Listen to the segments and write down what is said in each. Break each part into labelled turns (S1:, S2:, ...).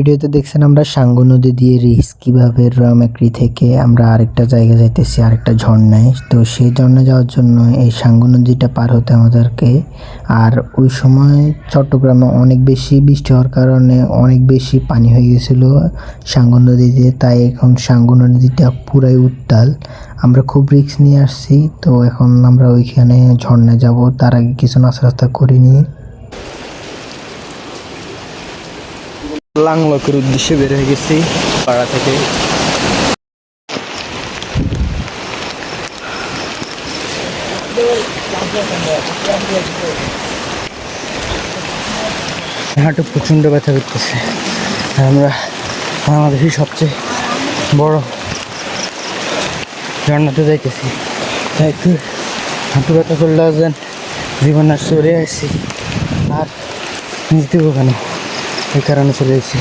S1: ভিডিওতে দেখছেন আমরা সাঙ্গু নদী দিয়ে রিস কিভাবে রমেকরি থেকে আমরা আরেকটা জায়গা যাইতেছি, আরেকটা ঝর্ণায়। তো সেই ঝর্ণা যাওয়ার জন্য এই সাঙ্গু নদীটা পার হতে আমাদেরকে। আর ওই সময় চট্টগ্রামে অনেক বেশি বৃষ্টি হওয়ার কারণে অনেক বেশি পানি হয়ে গেছিলো সাঙ্গু নদীতে, তাই এখন সাঙ্গু নদীটা পুরাই উত্তাল। আমরা খুব রিস্ক নিয়ে আসছি, তো এখন আমরা ওইখানে ঝর্ণায় যাব। তার আগে কিছু নাস্তা করে নিই। লাংলকের উদ্দেশ্যে বের হয়ে গেছি পাড়া থেকে। হাঁটু প্রচণ্ড ব্যথা করতেছে। আমরা বাংলাদেশের সবচেয়ে বড় ঝর্ণাতে যাইতেছি, তাই একটু হাঁটু ব্যথা করলে যেন জীবন আর চলে আসছি, আর নিতে কেন এই কারণে চলে এসেছি।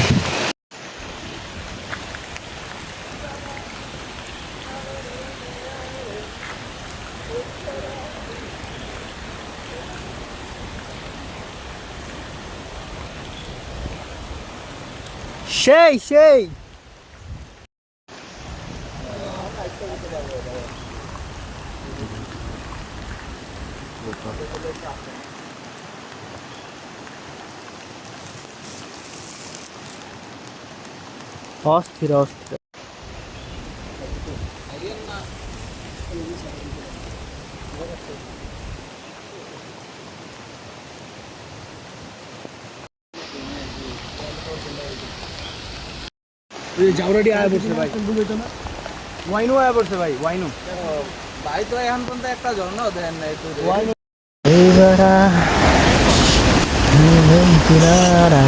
S1: সেই অস্থির অস্থির।
S2: জাউরাডি আয়া পড়ছে ভাই, ওয়াইনো আয়া পড়ছে ভাই, ওয়াইনো ভাই। তো এখন পর্যন্ত একটা ঝর্ণাও দেন নাই তো।
S1: এইবারা কিনারা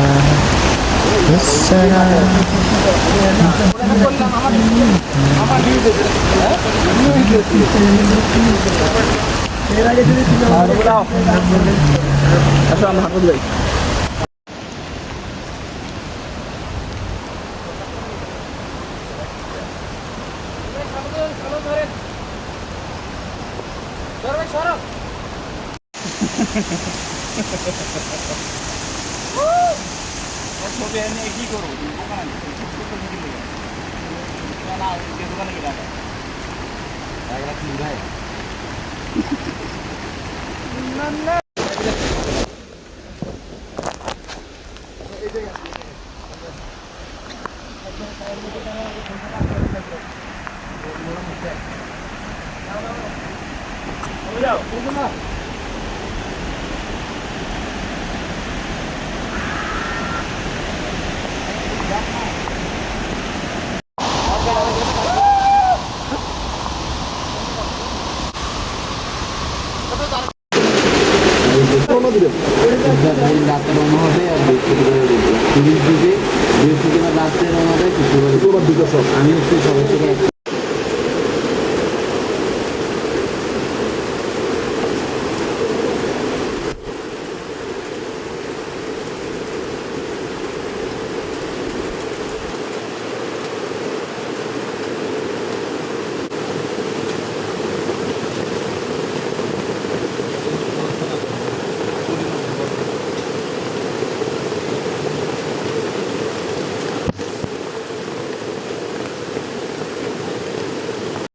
S2: ছবি এনে কি করবো রাতে রওনা হবে আর বৃহস্পতিবার রাতে রওনা দেয়, শুক্রবার আমি হচ্ছে সবাই থেকে